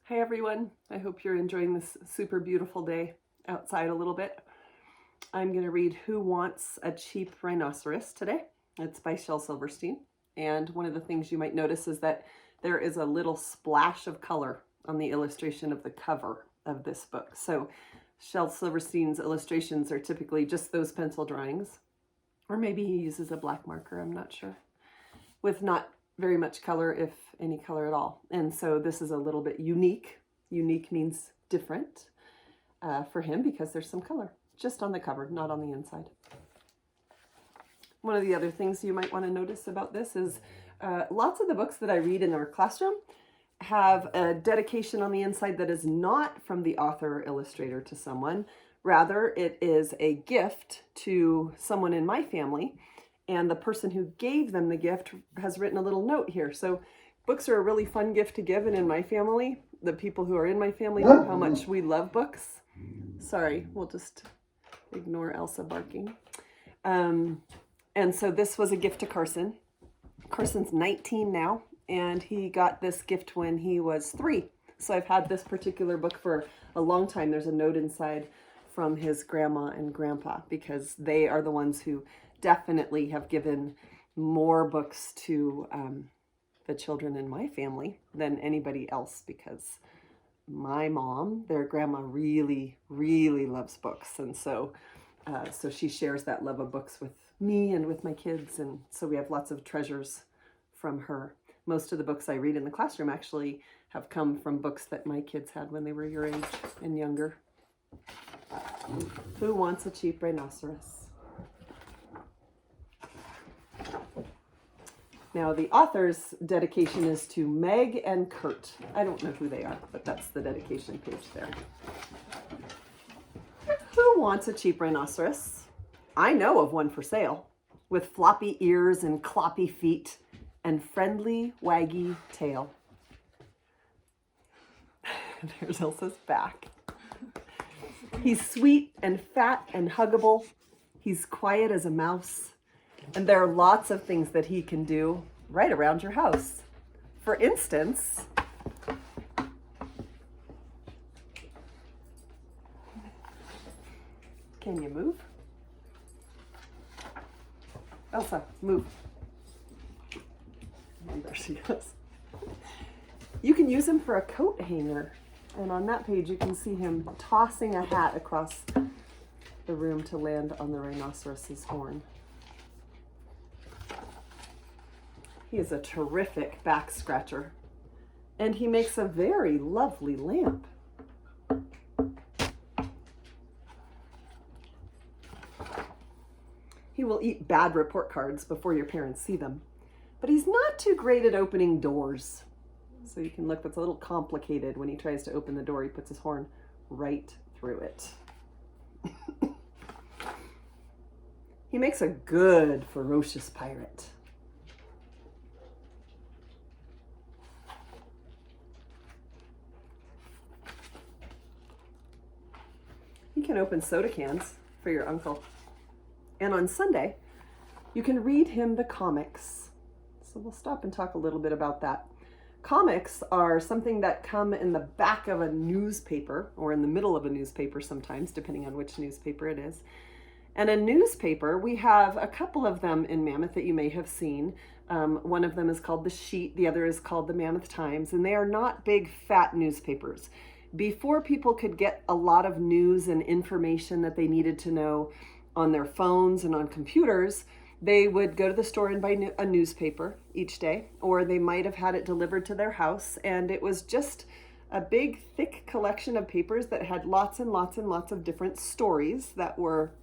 Hi everyone, I hope you're enjoying this super beautiful day outside a little bit. I'm going to read Who Wants a Cheap Rhinoceros today. It's by Shel Silverstein, and one of the things you might notice is that there is a little splash of color on the illustration of the cover of this book. So Shel Silverstein's illustrations are typically just those pencil drawings, or maybe he uses a black marker, I'm not sure, with not very much color, if any color at all. And so this is a little bit unique. Unique means different for him because there's some color just on the cover, not on the inside. One of the other things you might want to notice about this is lots of the books that I read in our classroom have a dedication on the inside that is not from the author or illustrator to someone. Rather, it is a gift to someone in my family, and the person who gave them the gift has written a little note here. So books are a really fun gift to give, and in my family, the people who are in my family know how much we love books. Sorry, we'll just ignore Elsa barking. And so this was a gift to Carson. Carson's 19 now, and he got this gift when he was 3. So I've had this particular book for a long time. There's a note inside from his grandma and grandpa because they are the ones who definitely have given more books to the children in my family than anybody else, because my mom, their grandma, really, really loves books. And so she shares that love of books with me and with my kids. And so we have lots of treasures from her. Most of the books I read in the classroom actually have come from books that my kids had when they were your age and younger. Who Wants a Cheap Rhinoceros? Now, the author's dedication is to Meg and Kurt. I don't know who they are, but that's the dedication page there. Who wants a cheap rhinoceros? I know of one for sale, with floppy ears and cloppy feet and friendly, waggy tail. There's Elsa's back. He's sweet and fat and huggable. He's quiet as a mouse. And there are lots of things that he can do right around your house. For instance, can you move? Elsa, move. And there she goes. You can use him for a coat hanger. And on that page, you can see him tossing a hat across the room to land on the rhinoceros's horn. He is a terrific back scratcher, and he makes a very lovely lamp. He will eat bad report cards before your parents see them, but he's not too great at opening doors. So you can look, that's a little complicated. When he tries to open the door, he puts his horn right through it. He makes a good, ferocious pirate. He can open soda cans for your uncle. And on Sunday, you can read him the comics. So we'll stop and talk a little bit about that. Comics are something that come in the back of a newspaper, or in the middle of a newspaper sometimes, depending on which newspaper it is. And a newspaper, we have a couple of them in Mammoth that you may have seen. One of them is called The Sheet, the other is called the Mammoth Times, and they are not big, fat newspapers. Before people could get a lot of news and information that they needed to know on their phones and on computers, they would go to the store and buy a newspaper each day, or they might have had it delivered to their house, and it was just a big, thick collection of papers that had lots and lots and lots of different stories that were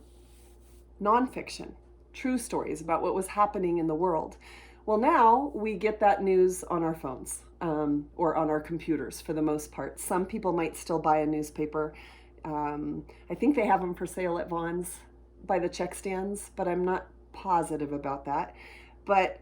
nonfiction, true stories about what was happening in the world. Well, now we get that news on our phones or on our computers for the most part. Some people might still buy a newspaper. I think they have them for sale at Vaughn's by the check stands, but I'm not positive about that. But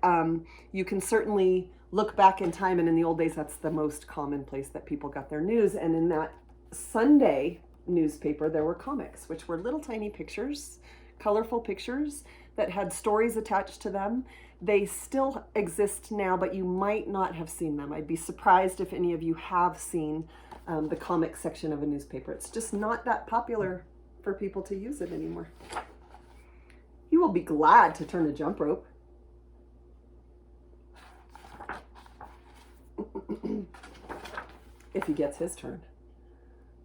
you can certainly look back in time, and in the old days, that's the most common place that people got their news. And in that Sunday newspaper, there were comics, which were little tiny pictures, colorful pictures that had stories attached to them. They still exist now, but you might not have seen them. I'd be surprised if any of you have seen the comic section of a newspaper. It's just not that popular for people to use it anymore. He will be glad to turn a jump rope. If he gets his turn.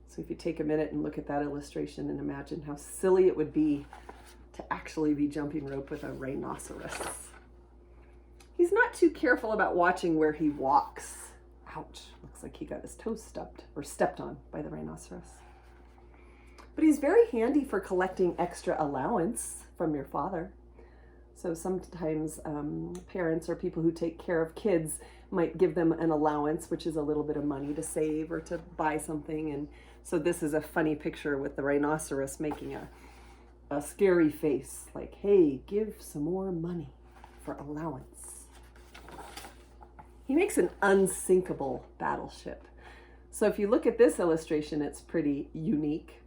So if you take a minute and look at that illustration and imagine how silly it would be to actually be jumping rope with a rhinoceros. He's not too careful about watching where he walks. Ouch, looks like he got his toes stepped on by the rhinoceros. But he's very handy for collecting extra allowance from your father. So sometimes parents or people who take care of kids might give them an allowance, which is a little bit of money to save or to buy something. And so this is a funny picture with the rhinoceros making a scary face, like, hey, give some more money for allowance. He makes an unsinkable battleship. So if you look at this illustration, it's pretty unique,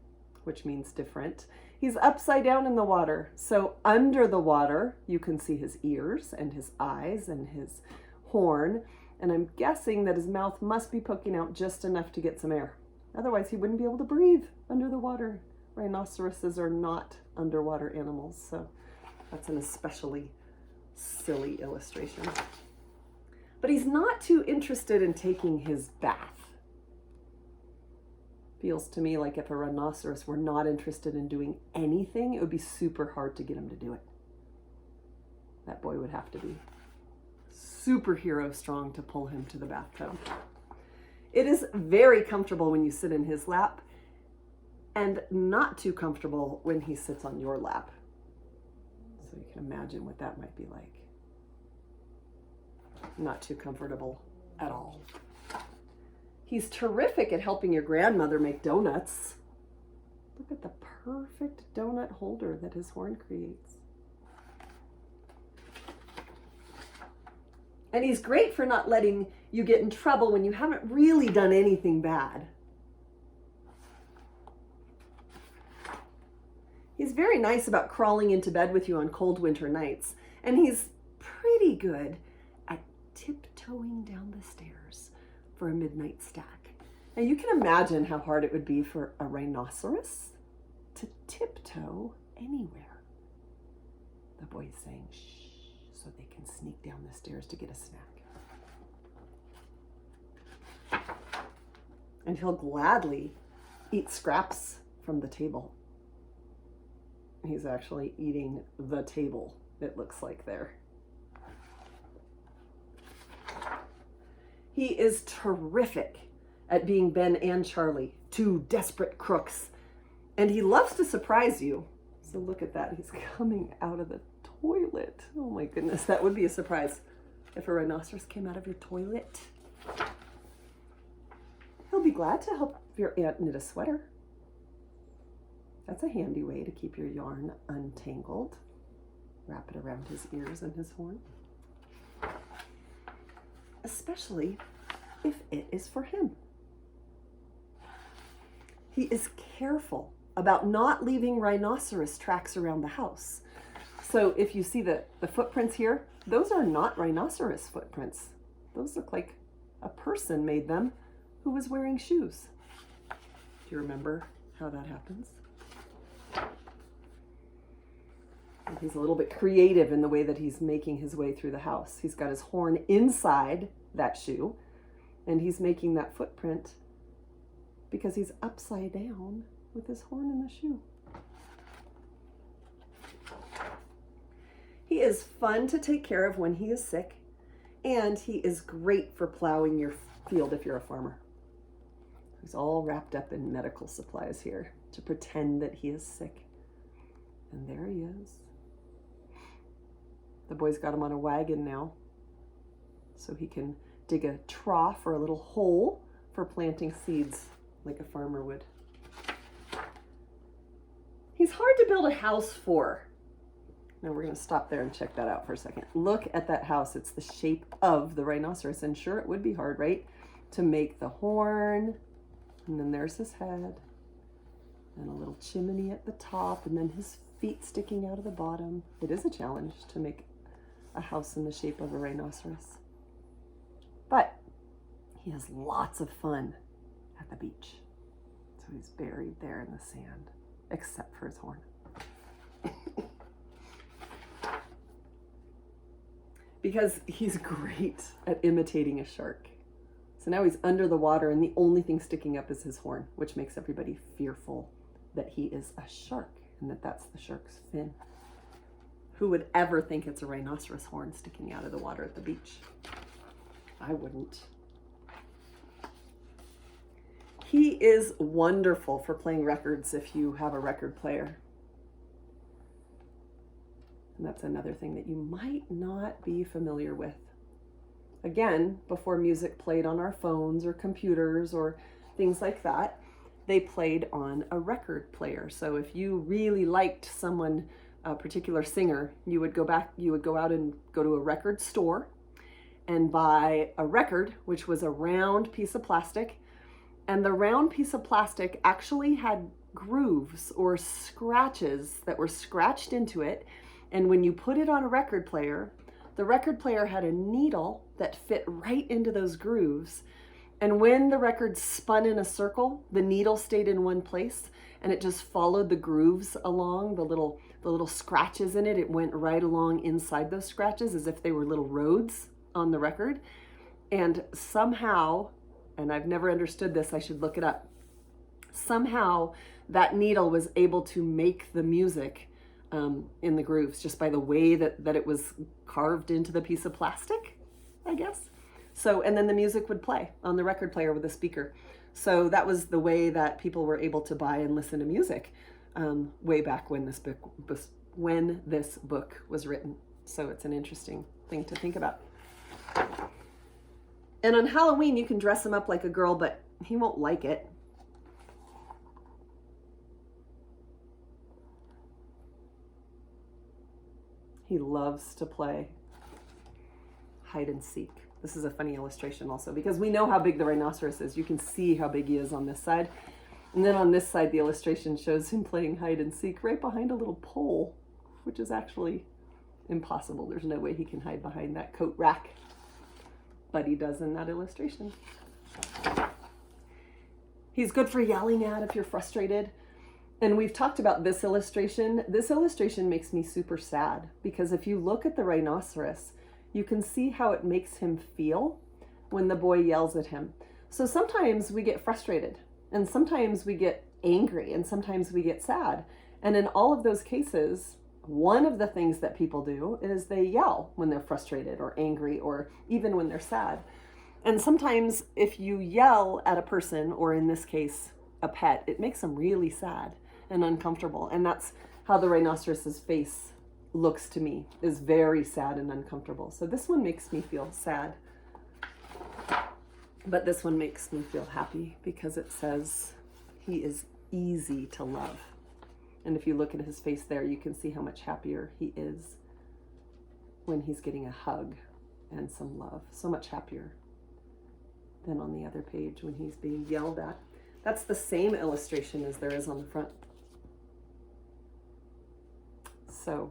which means different. He's upside down in the water. So under the water, you can see his ears and his eyes and his horn. And I'm guessing that his mouth must be poking out just enough to get some air. Otherwise, he wouldn't be able to breathe under the water. Rhinoceroses are not underwater animals, so that's an especially silly illustration. But he's not too interested in taking his bath. Feels to me like if a rhinoceros were not interested in doing anything, it would be super hard to get him to do it. That boy would have to be superhero strong to pull him to the bathtub. It is very comfortable when you sit in his lap, and not too comfortable when he sits on your lap. So you can imagine what that might be like. Not too comfortable at all. He's terrific at helping your grandmother make donuts. Look at the perfect donut holder that his horn creates. And he's great for not letting you get in trouble when you haven't really done anything bad. He's very nice about crawling into bed with you on cold winter nights. And he's pretty good at tiptoeing down the stairs for a midnight stack. Now you can imagine how hard it would be for a rhinoceros to tiptoe anywhere. The boy's saying shh so they can sneak down the stairs to get a snack. And he'll gladly eat scraps from the table. He's actually eating the table, it looks like there. He is terrific at being Ben and Charlie, two desperate crooks. And he loves to surprise you. So look at that, he's coming out of the toilet. Oh my goodness, that would be a surprise if a rhinoceros came out of your toilet. He'll be glad to help your aunt knit a sweater. That's a handy way to keep your yarn untangled. Wrap it around his ears and his horn. Especially if it is for him. He is careful about not leaving rhinoceros tracks around the house. So if you see the footprints here, those are not rhinoceros footprints. Those look like a person made them who was wearing shoes. Do you remember how that happens? He's a little bit creative in the way that he's making his way through the house. He's got his horn inside that shoe, and he's making that footprint because he's upside down with his horn in the shoe. He is fun to take care of when he is sick, and he is great for plowing your field if you're a farmer. He's all wrapped up in medical supplies here to pretend that he is sick. And there he is. The boy's got him on a wagon now, so he can dig a trough or a little hole for planting seeds like a farmer would. He's hard to build a house for. Now we're going to stop there and check that out for a second. Look at that house. It's the shape of the rhinoceros, and sure, it would be hard, right? To make the horn, and then there's his head, and a little chimney at the top, and then his feet sticking out of the bottom. It is a challenge to make a house in the shape of a rhinoceros. But he has lots of fun at the beach. So he's buried there in the sand, except for his horn. Because he's great at imitating a shark. So now he's under the water and the only thing sticking up is his horn, which makes everybody fearful that he is a shark and that that's the shark's fin. Who would ever think it's a rhinoceros horn sticking out of the water at the beach? I wouldn't. He is wonderful for playing records if you have a record player. And that's another thing that you might not be familiar with. Again, before music played on our phones or computers or things like that, they played on a record player. So if you really liked someone, a particular singer, you would go out and go to a record store and buy a record, which was a round piece of plastic. And the round piece of plastic actually had grooves or scratches that were scratched into it. And when you put it on a record player, the record player had a needle that fit right into those grooves. And when the record spun in a circle, the needle stayed in one place and it just followed the grooves along, the little scratches in it. It went right along inside those scratches as if they were little roads on the record. And somehow, and I've never understood this, I should look it up. Somehow that needle was able to make the music in the grooves just by the way that it was carved into the piece of plastic, I guess. So, and then the music would play on the record player with a speaker. So that was the way that people were able to buy and listen to music way back when this book was written. So it's an interesting thing to think about. And on Halloween, you can dress him up like a girl, but he won't like it. He loves to play hide and seek. This is a funny illustration also because we know how big the rhinoceros is. You can see how big he is on this side. And then on this side, the illustration shows him playing hide and seek right behind a little pole, which is actually impossible. There's no way he can hide behind that coat rack, but he does in that illustration. He's good for yelling at if you're frustrated. And we've talked about this illustration. This illustration makes me super sad because if you look at the rhinoceros, you can see how it makes him feel when the boy yells at him. So sometimes we get frustrated and sometimes we get angry and sometimes we get sad. And in all of those cases, one of the things that people do is they yell when they're frustrated or angry or even when they're sad. And sometimes if you yell at a person, or in this case, a pet, it makes them really sad and uncomfortable. And that's how the rhinoceros's face looks to me, is very sad and uncomfortable. So this one makes me feel sad, but this one makes me feel happy because it says he is easy to love. And if you look at his face there, you can see how much happier he is when he's getting a hug and some love. So much happier than on the other page when he's being yelled at. That's the same illustration as there is on the front. So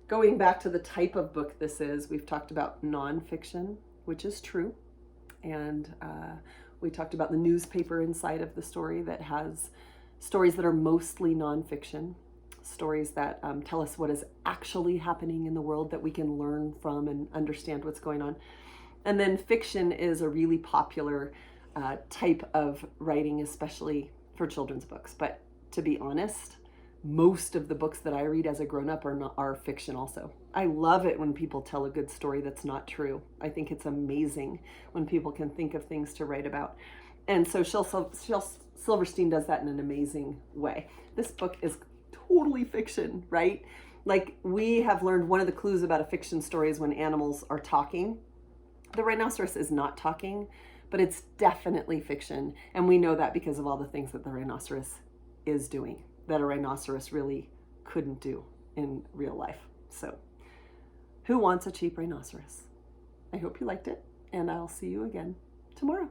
going back to the type of book this is, we've talked about nonfiction, which is true. And we talked about the newspaper inside of the story that has stories that are mostly nonfiction, stories that tell us what is actually happening in the world that we can learn from and understand what's going on. And then fiction is a really popular type of writing, especially for children's books. But to be honest, most of the books that I read as a grown-up are fiction also. I love it when people tell a good story that's not true. I think it's amazing when people can think of things to write about. And so Shel Silverstein does that in an amazing way. This book is totally fiction, right? Like, we have learned one of the clues about a fiction story is when animals are talking. The rhinoceros is not talking, but it's definitely fiction. And we know that because of all the things that the rhinoceros is doing that a rhinoceros really couldn't do in real life. So, who wants a cheap rhinoceros? I hope you liked it, and I'll see you again tomorrow.